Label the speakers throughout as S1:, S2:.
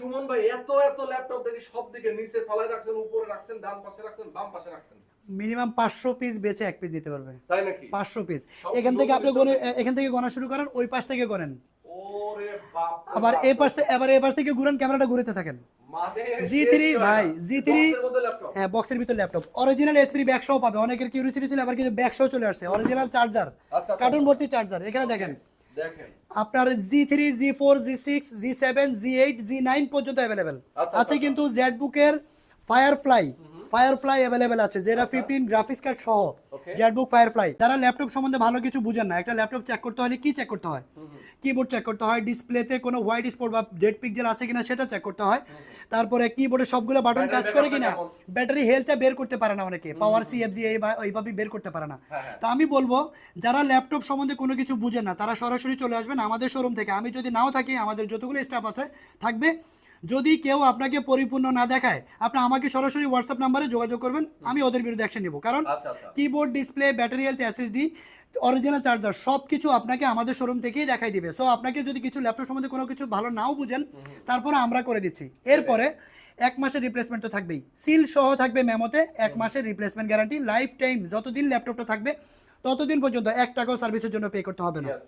S1: সুমন ভাই এত এত ল্যাপটপ দেখি সব দিকে নিচে ফেলায় রাখছেন, উপরে রাখছেন, ডান পাশে রাখছেন, বাম পাশে রাখছেন।
S2: মিনিমাম 500 পিস বেচে এক পিস দিতে পারবে।
S1: তাই নাকি?
S2: 500 পিস।
S1: সব
S2: এখান থেকে আপনি
S1: নতুন
S2: এখান থেকে গোনা শুরু করেন, ওই পাশ থেকে করেন,
S1: ওরে বাপ রে
S2: আবার
S1: বাপ।
S2: এই পাশ থেকে ঘুরেন, ক্যামেরাটা ঘুরাতে থাকেন।
S1: মানে
S2: G3 ভাই, G3
S1: বক্সের মধ্যে ল্যাপটপ।
S2: হ্যাঁ, বক্সের ভিতর ল্যাপটপ, অরিজিনাল এসপি ব্যাক সহ পাবে। অনেকের কিউরিওসিটি ছিল, আবার কিন্তু ব্যাক সহ চলে আসছে, অরিজিনাল চার্জার,
S1: আচ্ছা,
S2: কার্টুন ভর্তি চার্জার। এখানে দেখেন
S1: দেখেন
S2: আপনার G3, G4, G6, G7, G8, G9 পর্যন্ত अवेलेबल
S1: আচ্ছা,
S2: আছে।
S1: আচ্ছা।
S2: কিন্তু জেটবুকের ফায়ারফ্লাই अवेलेबल আছে, যেটা 15 গ্রাফিক্স কার্ড সহ।
S1: Okay.
S2: Jetbook firefly. যারা ল্যাপটপ সম্বন্ধে ভালো কিছু বুঝেন না, একটা ল্যাপটপ চেক করতে হলে কি চেক করতে হয়? কিবোর্ড চেক করতে হয়, ডিসপ্লেতে কোনো হোয়াইট স্পট বা ডেড পিক্সেল আছে কিনা সেটা চেক করতে হয়, তারপরে কিবোর্ডে সবগুলো বাটন কাজ করে কিনা, ব্যাটারি হেলথটা বের করতে পারে না অনেকে, পাওয়ার সিএফজি এইভাবে বের করতে পারে না। তো আমি বলবো যারা ল্যাপটপ সম্বন্ধে কোনো কিছু বুঝেন না, তারা সরাসরি চলে আসবেন আমাদের শোরুম থেকে। আমি যদি নাও থাকি, আমাদের যতগুলো স্টাফ আছে থাকবে। যদি কেউ আপনাকে পরিপূর্ণ না দেখায়, আপনি আমাকে সরাসরি হোয়াটসঅ্যাপ নাম্বারে যোগাযোগ করবেন, আমি ওদের বিরুদ্ধে অ্যাকশন নিব। কারণ
S1: আচ্ছা, আচ্ছা।
S2: Keyboard, display, battery health, SSD, original charger সব কিছু আপনাকে আমাদের শোরুম থেকেই দেখাই দিবে। সো আপনাকে যদি কিছু ল্যাপটপ সম্বন্ধে কোনো কিছু ভালো নাও বুঝেন, তারপরে আমরা করে দিচ্ছি। এরপরে 1 মাসের রিপ্লেসমেন্ট তো থাকবেই, সিল সহ থাকবে মেমোতে 1 মাসের রিপ্লেসমেন্ট গ্যারান্টি, লাইফ টাইম। যতদিন ল্যাপটপটা থাকবে ততদিন পর্যন্ত 1 টাকাও সার্ভিসের জন্য পে করতে হবে না।
S1: Yes,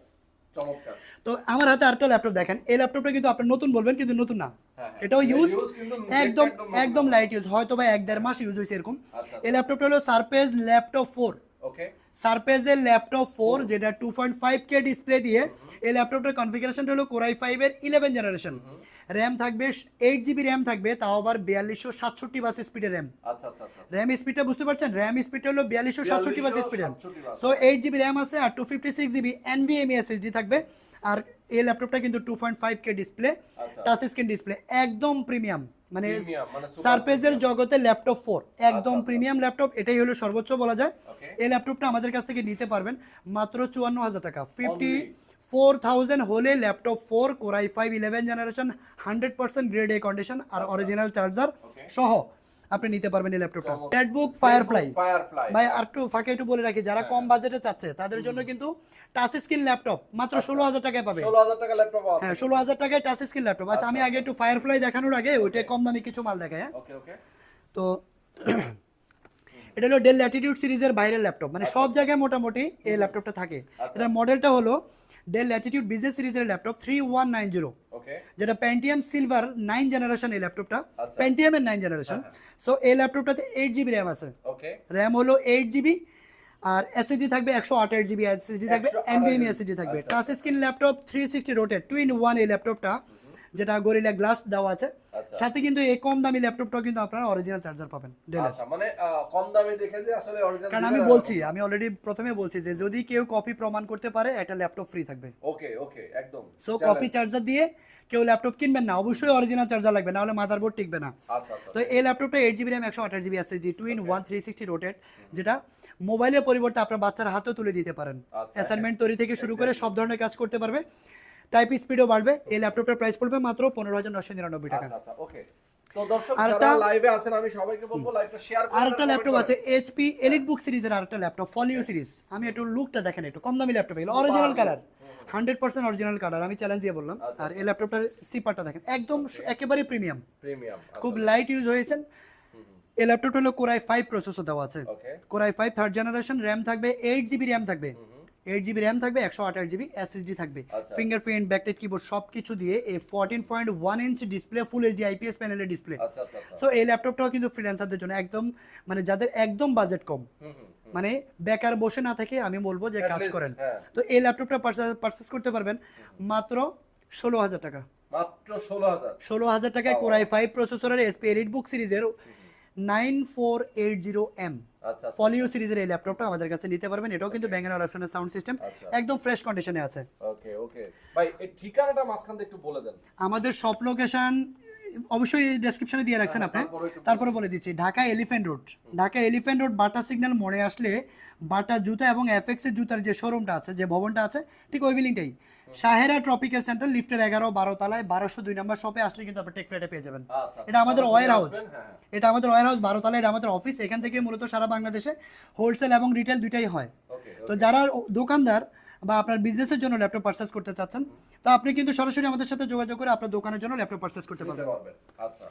S1: চমৎকার।
S2: তো আমার হাতে আরেকটা ল্যাপটপ দেখেন। এই ল্যাপটপটা কিন্তু আপনি নতুন বলবেন, কিন্তু নতুন না,
S1: হ্যাঁ,
S2: এটাও
S1: এটা
S2: ইউজ,
S1: use কিন্তু
S2: একদম
S1: একদম নতুন
S2: একদম
S1: না।
S2: লাইট ইউজ, হয়তো বা 1-1.5 মাস ইউজ হয়েছে এরকম।
S1: আচ্ছা,
S2: এই ল্যাপটপটা হলো সারফেস ল্যাপটপ 4,
S1: ওকে।
S2: সারফেসের ল্যাপটপ 4, যেটা 2.5K ডিসপ্লে দিয়ে। এই ল্যাপটপটার কনফিগারেশনটা হলো কোর i5 এর 11 জেনারেশন। র্যাম থাকবে 8 জিবি র্যাম থাকবে, তাও আবার 4267 বাস স্পিডের র্যাম।
S1: আচ্ছা, আচ্ছা, আচ্ছা।
S2: র্যাম স্পিডটা বুঝতে পারছেন? র্যাম স্পিডটা হলো 4267 বাস স্পিডের।
S1: 4267 বাস।
S2: সো 8 জিবি র্যাম আছে, আর 256 জিবি NVMe SSD থাকবে। আর এই ল্যাপটপটা কিন্তু 2.5K ডিসপ্লে,
S1: আচ্ছা।
S2: টাচ স্ক্রিন ডিসপ্লে, একদম প্রিমিয়াম, মানে
S1: Premium, মানে super
S2: সারফেসের
S1: premium।
S2: জগতে ল্যাপটপ 4 একদম
S1: আচ্ছা,
S2: প্রিমিয়াম ল্যাপটপ, এটাই হলো সর্বোচ্চ বলা যায়।
S1: Okay.
S2: এই ল্যাপটপটা আমাদের কাছ থেকে নিতে পারবেন মাত্র 54,000 টাকা,
S1: Only?
S2: 54,000 হলে laptop 4 core i5 11 generation, 100% grade A condition আর অরিজিনাল চার্জার
S1: Okay.
S2: সহ আপনি নিতে পারবেন এই ল্যাপটপটা।
S1: চমৎকার।
S2: Netbook Firefly.
S1: Firefly।
S2: ভাই আর একটু ফাঁকে একটু বলে রাখি, যারা কম বাজেটে চাচ্ছে তাদের জন্য কিন্তু টাচ স্ক্রিন ল্যাপটপ মাত্র 16,000 টাকায় পাবে।
S1: 16,000 টাকা ল্যাপটপ আছে।
S2: হ্যাঁ, 16,000 টাকায় টাচ স্ক্রিন ল্যাপটপ। আচ্ছা, আমি আগে একটু ফায়ারফ্লাই দেখানোর আগে ওইটা কম দামি কিছু মাল দেখাই। হ্যাঁ,
S1: ওকে, ওকে।
S2: তো এটা হলো ডেল ল্যাটিটিউড সিরিজের বাইরের ল্যাপটপ, মানে সব জায়গায় মোটামুটি এই ল্যাপটপটা থাকে। এটার মডেলটা হলো ডেল ল্যাটিটিউড বিজনেস সিরিজের ল্যাপটপ 3190,
S1: ওকে।
S2: যেটা পেন্টিয়াম সিলভার 9 জেনারেশন এই ল্যাপটপটা,
S1: আচ্ছা।
S2: পেন্টিয়ামের 9 জেনারেশন। সো এই ল্যাপটপটাতে 8 জিবি র্যাম আছে,
S1: ওকে।
S2: র্যাম হলো 8 জিবি, আর এসএসডি থাকবে 128 জিবি এসএসডি থাকবে,
S1: 128
S2: এনভিএমই এসএসডি থাকবে।
S1: আচ্ছা,
S2: touch screen laptop 360 rotate 2-in-1 এই ল্যাপটপটা, যেটা গরিলা গ্লাস দেওয়া আছে।
S1: আচ্ছা।
S2: সাথে কিন্তু এই কম দামি ল্যাপটপটাও কিন্তু আপনারা অরিজিনাল চার্জার পাবেন ডেলের।
S1: আচ্ছা, মানে কম দামে দেখে যে আসলে অরিজিনাল।
S2: কারণ আমি অলরেডি প্রথমে বলছি যে যদি কেউ কপি প্রমাণ করতে পারে, একটা ল্যাপটপ ফ্রি থাকবে।
S1: ওকে, ওকে, একদম।
S2: সো কপি চার্জার দিয়ে কেউ ল্যাপটপ কিনবেন না, অবশ্যই অরিজিনাল চার্জার লাগবে, না হলে মাদারবোর্ড টিকবে না।
S1: আচ্ছা, আচ্ছা।
S2: তো এই ল্যাপটপটা 8 GB RAM 128 GB SSD 2-in-1 360 rotate, যেটা মোবাইলের পরিবর্তে আপনার বাচ্চার হাতেও তুলে দিতে পারেন।
S1: আচ্ছা,
S2: অ্যাসাইনমেন্ট তৈরি থেকে শুরু করে সব ধরনের কাজ করতে পারবে, টাইপ স্পিডও বাড়বে। এই ল্যাপটপটার প্রাইস পড়বে মাত্র 15,999 টাকা।
S1: আচ্ছা, আচ্ছা, ওকে। তো দর্শক
S2: আরেকটা-
S1: যারা লাইভে আছেন, আমি সবাইকে বলবো লাইভটা শেয়ার করুন।
S2: আরেকটা ল্যাপটপ আছে এইচপি এলিট বুক সিরিজের, আরেকটা ল্যাপটপ ফলিও সিরিজ। আমি একটু লুকটা দেখেন, একটু কম দামি ল্যাপটপ, এগুলো অরিজিনাল কালার, 100% অরিজিনাল কালার, আমি চ্যালেঞ্জ দিয়ে বললাম। আর এই ল্যাপটপটার সিপারটা দেখেন, একদম একেবারে প্রিমিয়াম,
S1: প্রিমিয়াম।
S2: খুব লাইট ইউজ হয়েছে। এই ল্যাপটপটা হলো কোর i5 প্রসেসর দেওয়া আছে,
S1: okay.
S2: Core i5 third generation, RAM থাকবে 8 জিবি র্যাম থাকবে, 8 জিবি র্যাম থাকবে, 128 জিবি এসএসডি থাকবে,
S1: আচ্ছা।
S2: ফিঙ্গারপ্রিন্ট, ব্যাকলাইট কিবোর্ড সব কিছু দিয়ে এই 14.1 inch display, full HD IPS প্যানেলের ডিসপ্লে।
S1: আচ্ছা, আচ্ছা, আচ্ছা।
S2: সো এই ল্যাপটপটাও কিন্তু ফ্রিল্যান্সারদের জন্য একদম, মানে যাদের একদম বাজেট কম, মানে বেকার বসে না থেকে আমি বলবো যে
S1: At
S2: কাজ
S1: least,
S2: করেন,
S1: হ্যাঁ।
S2: তো এই ল্যাপটপটা পারচেজ করতে পারবেন মাত্র 16,000 টাকা।
S1: মাত্র 16,000।
S2: 16,000 টাকায় কোর i5 প্রসেসরের এসপি এলিট বুক সিরিজের 9480M
S1: আচ্ছা,
S2: ফলিও সিরিজের এই ল্যাপটপটা আমাদের কাছে নিতে পারবেন। এটাও কিন্তু ব্যাঙ্গালোর অপশনের সাউন্ড সিস্টেম,
S1: আচ্ছা।
S2: একদম ফ্রেশ কন্ডিশনে আছে।
S1: ওকে, ওকে। ভাই এই ঠিকানাটা মাঝখান থেকে একটু বলে দেন।
S2: আমাদের শপ লোকেশন অবশ্যই ডেসক্রিপশনে দিয়ে রাখছেন আপনি, তারপরে বলে দিচ্ছি। Dhaka elephant road, Dhaka elephant road বাটা সিগন্যাল মোড়ে আসলে বাটা জুতা এবং এফএক্স এর জুতার যে শোরুমটা আছে, যে ভবনটা আছে, ঠিক ওই বিল্ডিংটাই, সাহেরা ট্রপিক্যাল সেন্টার, লিফটের 11-12 তলায় 1202 নম্বর শপে আসলে কিন্তু আপনি টেক ফ্ল্যাটে পেয়ে যাবেন।
S1: আচ্ছা।
S2: এটা আমাদের ওয়্যার হাউস,
S1: হ্যাঁ।
S2: এটা আমাদের ওয়্যার হাউস 12 তলায়, এটা আমাদের অফিস। এখান থেকে মূলত সারা বাংলাদেশে হোলসেল এবং রিটেল দুইটাই হয়।
S1: ওকে।
S2: তো যারা দোকানদার বা আপনার বিজনেসের জন্য ল্যাপটপ পারচেজ করতে চাচ্ছেন, তো আপনি কিন্তু সরাসরি আমাদের সাথে যোগাযোগ করে আপনার দোকানের জন্য ল্যাপটপ পারচেজ করতে
S1: নিতে
S2: পারবেন।
S1: পারবেন। আচ্ছা।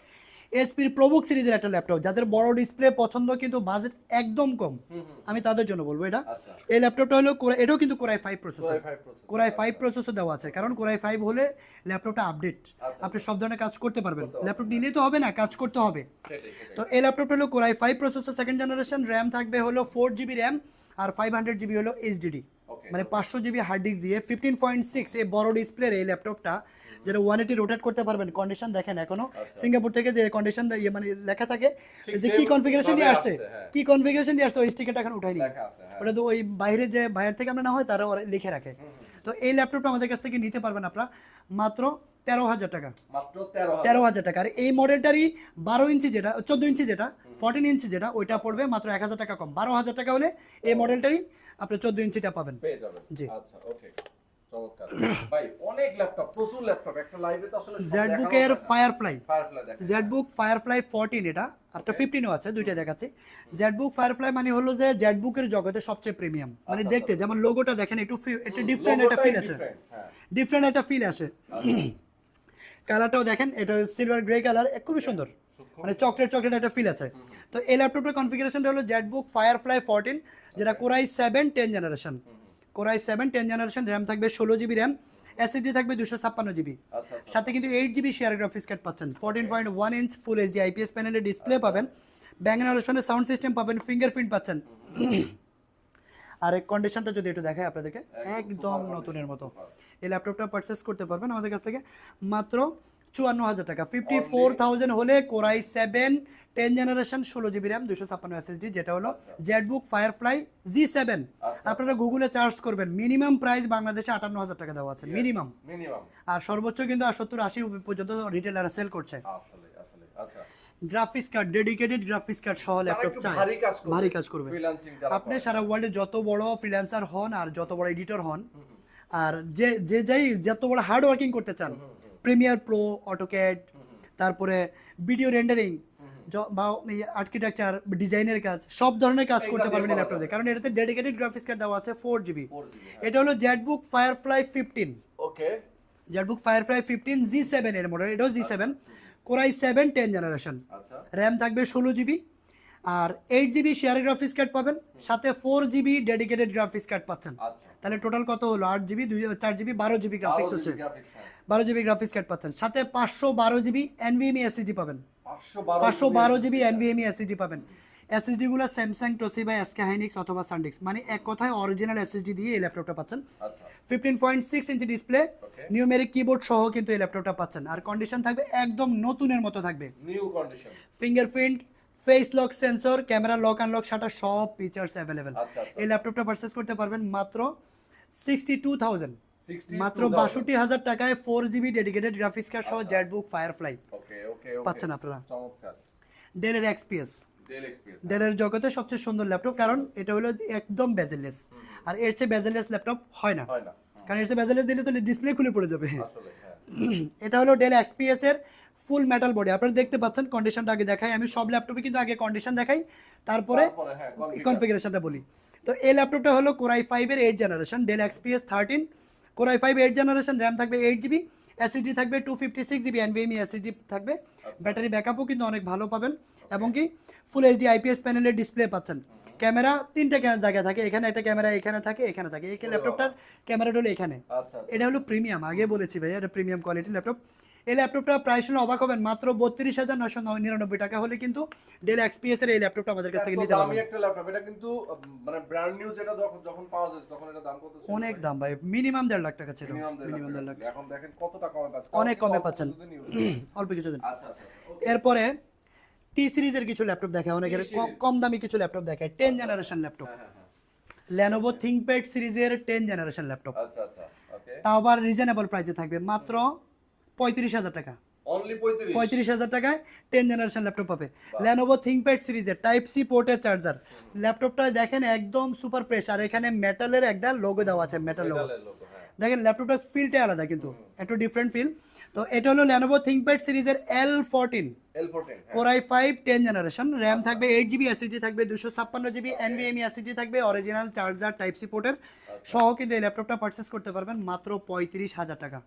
S2: এসপির প্রবুক সিরিজের একটা ল্যাপটপ, যাদের বড় ডিসপ্লে পছন্দ কিন্তু বাজেট একদম কম, আমি তাদের জন্য বলবো এটা।
S1: আচ্ছা।
S2: এই ল্যাপটপটা হলো এটাও কিন্তু core i 5 processor,
S1: Core i5 processor।
S2: Core i 5 processor দেওয়া আছে, কারণ কোরাই 5 হলে ল্যাপটপটা আপডেট,
S1: আচ্ছা।
S2: আপনি সব ধরনের কাজ করতে পারবেন।
S1: করতে
S2: ল্যাপটপ নিলেই তো হবে না, কাজ করতে হবে।
S1: সেটাই, সেটাই।
S2: তো এই ল্যাপটপটা হলো core i 5 processor second generation, RAM থাকবে হলো 4 জিবি র্যাম আর 500 জিবি হলো এইচডিডি,
S1: Okay।
S2: মানে 500 জিবি হার্ড ডিস্ক দিয়ে 15.6 এই বড় ডিসপ্লের এই ল্যাপটপটা যেটা 180 রোটেট করতে পারবেন। কন্ডিশন দেখেন এখনো সিঙ্গাপুর থেকে যে কন্ডিশন মানে লেখা থাকে
S1: ঠিক
S2: যে কি
S1: same
S2: কনফিগারেশন দিয়ে
S1: ভাবে
S2: আসছে,
S1: আসছে, হ্যাঁ।
S2: কি কনফিগারেশন দিয়ে আসছে ওই স্টিকারটা এখন উঠাইনি,
S1: লেখা আছে, হ্যাঁ।
S2: ওটা তো ওই বাইরে যে বাইরে থেকে আমরা না হয় তারা ওরা লিখে রাখে। তো এই ল্যাপটপটা আমাদের কাছ থেকে নিতে পারবেন আপনারা মাত্র 13,000 টাকা,
S1: মাত্র 13,000।
S2: 13,000 টাকা। আর এই মডেলটারই 12 ইঞ্চি যেটা 14 ইঞ্চি যেটা 14 ইঞ্চি যেটা ওইটা পড়বে মাত্র 1,000 টাকা কম। 12,000 টাকা হলে এই মডেলটারই আপনি 14 ইঞ্চিটা পাবেন।
S1: পেয়ে যাবেন।
S2: জি।
S1: আচ্ছা, ওকে। চমৎকার। ভাই অনেক ল্যাপটপ, প্রচুর ল্যাপটপ, একটা লাইভে তো আসলে সব
S2: জেডবুকের
S1: দেখানো যায় না।
S2: ফায়ারফ্লাই,
S1: Firefly দেখেন।
S2: জেডবুক ফায়ারফ্লাই 14 এটা, একটা 15ও আছে, দুইটা দেখাচ্ছি। জেডবুক ফায়ারফ্লাই মানে হলো যে জেডবুকের জগতে সবচেয়ে প্রিমিয়াম, মানে
S1: আচ্ছা,
S2: দেখতে যেমন লোগোটা দেখেন একটু একটা ডিফারেন্ট একটা
S1: লোগোটাই
S2: ফিল আছে,
S1: different, হ্যাঁ।
S2: ডিফারেন্ট একটা ফিল আসে। কালারটাও দেখেন, এটা সিলভার গ্রে কালার, খুবই সুন্দর, মানে চকলেট চকলেট একটা ফিল আছে। তো এই ল্যাপটপের কনফিগারেশনটা হলো জেডবুক ফায়ারফ্লাই 14, যেটা core i 7 10 generation, core i 7 10 generation, RAM থাকবে 16 জিবি র্যাম, এসএসডি থাকবে 256 জিবি,
S1: আচ্ছা, আচ্ছা।
S2: সাথে কিন্তু 8 জিবি শেয়ার গ্রাফিক্স কার্ড পাচ্ছেন, 14.1 ইঞ্চ ফুল এইচডি আইপিএস প্যানেলের ডিসপ্লে পাবেন, ব্যাঙ্গন অপশনের সাউন্ড সিস্টেম পাবেন, ফিঙ্গারপ্রিন্ট পাচ্ছেন। আর এই কন্ডিশনটা যদি একটু দেখাই আপনাদেরকে, একদম নতুনের মতো। এই ল্যাপটপটা পারচেস করতে পারবেন আমাদের কাছ থেকে মাত্র 54,000 টাকা, 54,000 হলে core i 7 10 generation 16 GB RAM 256 SSD, যেটা হলো জেডবুক ফায়ারফ্লাই G7। আপনারা গুগলে সার্চ করবেন, মিনিমাম প্রাইস বাংলাদেশে 58,000 টাকা দেওয়া আছে মিনিমাম,
S1: মিনিমাম।
S2: আর সর্বোচ্চ কিন্তু 70-80 পর্যন্ত রিটেলাররা সেল করছে।
S1: আসলে, আসলে। আচ্ছা।
S2: Graphics card, dedicated graphics card সহ
S1: যারা
S2: ল্যাপটপ
S1: একটু
S2: চাই,
S1: ভারী কাজ করবে,
S2: ভারী কাজ করবে।
S1: ফ্রিল্যান্সিং যারা
S2: আপনি
S1: করে।
S2: সারা ওয়ার্ল্ডে যত বড় ফ্রিল্যান্সার হন আর যত বড় এডিটর হন, আর যে যে যাই যত বড় হার্ড ওয়ার্কিং করতে চান, প্রিমিয়ার প্রো, অটোক্যাড, তারপরে ভিডিও রেন্ডারিং বা আর্কিটেকচার ডিজাইনের কাজ, সব ধরনের কাজ করতে পারবেন এই ল্যাপটপে, কারণ এটাতে ডেডিকেটেড গ্রাফিক্স কার্ড দেওয়া আছে 4 জিবি।
S1: 4 GB, হ্যাঁ।
S2: এটা হলো জেডবুক ফায়ারফ্লাই 15,
S1: ওকে।
S2: জেডবুক ফায়ারফ্লাই 15 G7 এর মডেল, এটাও G7, কোরাই 7 10 জেনারেশন,
S1: আচ্ছা।
S2: র্যাম থাকবে 16 জিবি আর 8 জিবি শেয়ার গ্রাফিক্স কার্ড পাবেন, সাথে 4 জিবি ডেডিকেটেড গ্রাফিক্স কার্ড পাচ্ছেন।
S1: আচ্ছা।
S2: তাহলে টোটাল কত হলো 8 জিবি 4 জিবি 12 জিবি গ্রাফিক্স
S1: 12
S2: হচ্ছে,
S1: GB graphics, হ্যাঁ।
S2: 12 জিবি গ্রাফিক্স কার্ড পাচ্ছেন, সাথে 512 জিবি এনভিএমই এসএসডি পাবেন,
S1: 512
S2: 512 জিবি এনভিএমই এসএসডি পাবেন। এসএসডি গুলো স্যামসাং, তোশিবা, এসকে হাইনিক্স অথবা সানডিস্ক, মানে এক কথায় অরিজিনাল এসএসডি দিয়ে এই ল্যাপটপটা পাচ্ছেন।
S1: আচ্ছা।
S2: 15.6 inch display,
S1: Okay।
S2: Numeric keyboard সহ কিন্তু এই ল্যাপটপটা পাচ্ছেন। আর কন্ডিশন থাকবে একদম নতুনের মতো থাকবে,
S1: new condition.
S2: Fingerprint, face lock sensor, camera lock unlock shutter, সব ফিচার্স অ্যাভেলেবেল।
S1: আচ্ছা, আচ্ছা।
S2: এই ল্যাপটপটা পারচেজ করতে পারবেন মাত্র 62,000,
S1: 62,000
S2: মাত্র 62,000 টাকায় 4 জিবি ডেডিকেটেড গ্রাফিক্স কার্ড সহ জেডবুক ফায়ারফ্লাই
S1: ওকে, ওকে, ওকে।
S2: পাচ্ছেন আপনারা।
S1: চমৎকার।
S2: ডেলের এক্সপিএস,
S1: ডেল এক্সপিএস।
S2: ডেলের জগতে সবচেয়ে সুন্দর ল্যাপটপ, কারণ এটা হলো একদম বেজেললেস, আর এর চেয়ে বেজেললেস ল্যাপটপ হয় না,
S1: হয় না।
S2: কারণ এর চেয়ে বেজেললেস দিলে তো ডিসপ্লে খুলে পড়ে যাবে।
S1: আসলে, হ্যাঁ।
S2: এটা হলো ডেল এক্সপিএস এর ফুল মেটাল বডি, আপনারা দেখতে পাচ্ছেন। কন্ডিশনটা আগে দেখাই, আমি সব ল্যাপটপে কিন্তু আগে কন্ডিশন দেখাই, তারপরে
S1: হ্যাঁ,
S2: কনফিগারেশনটা বলি। তো এই ল্যাপটপটা হলো কোরাই 5 এর 8 generation, del XPS 13, core i 5 8 generation, RAM থাকবে 8 জিবি, এসএসডি থাকবে 256 জিবি এনভিএমই এসএসডি থাকবে, ব্যাটারি ব্যাকআপও কিন্তু অনেক ভালো পাবেন, এবং কি ফুল এইচডি আইপিএস প্যানেলের ডিসপ্লে পাচ্ছেন। ক্যামেরা 3টে জায়গায় থাকে, এখানে একটা ক্যামেরা, এখানে থাকে, এখানে থাকে। এই ল্যাপটপটার ক্যামেরাটা হলো এখানে।
S1: আচ্ছা।
S2: এটা হলো প্রিমিয়াম, আগে বলেছি ভাই, এটা প্রিমিয়াম কোয়ালিটির ল্যাপটপ। এই ল্যাপটপটা প্রাইস শুনে অবাক হবেন, মাত্র 32,999 টাকা হলে কিন্তু ডেল এক্সপিএস এর এই ল্যাপটপটা আমাদের কাছ থেকে নিতে
S1: দামি
S2: পারবেন।
S1: একটা ল্যাপটপ, এটা কিন্তু মানে ব্র্যান্ড নিউ, যেটা যখন পাওয়া যায় তখন এটা দাম কত ছিল?
S2: অনেক দাম ভাই, মিনিমাম 1.5 লাখ টাকা ছিল,
S1: মিনিমাম
S2: মিনিমাম 1.5 লাখ।
S1: এখন দেখেন কতটা কমে পাচ্ছেন,
S2: অনেক কমে পাচ্ছেন, অল্প কিছুদিন।
S1: আচ্ছা, আচ্ছা, ওকে।
S2: এরপরে টি সিরিজের কিছু ল্যাপটপ দেখায়, অনেকের কম দামি কিছু ল্যাপটপ দেখায়, 10 জেনারেশন ল্যাপটপ,
S1: হ্যাঁ, হ্যাঁ।
S2: লেনোভো থিংকপ্যাড সিরিজের 10 জেনারেশন ল্যাপটপ,
S1: আচ্ছা, আচ্ছা, ওকে।
S2: তাও আবার রিজনেবল প্রাইসে থাকবে, মাত্র 35,000 টাকা,
S1: অনলি 35।
S2: 35,000 টাকায় 10 জেনারেশন ল্যাপটপ পাবে। লেনোভো থিংকপ্যাড সিরিজের টাইপ সি পোর্টের চার্জার, ল্যাপটপটা দেখেন একদম সুপার ফ্রেশ, আর এখানে মেটালের একটা লোগো দেওয়া আছে, মেটাল লোগো।
S1: মেটালের লোগো, হ্যাঁ।
S2: দেখেন ল্যাপটপটার ফিলটাই আলাদা, কিন্তু একটু ডিফারেন্ট ফিল। তো এটা হলো Lenovo ThinkPad সিরিজের L14
S1: L14
S2: Core i5 10 generation, RAM থাকবে 8GB, SSD থাকবে 256GB, NVMe SSD থাকবে, অরিজিনাল চার্জার টাইপ সি পোর্টের সহ কিন্তু এই ল্যাপটপটা পারচেস করতে পারবেন মাত্র 35,000 টাকা।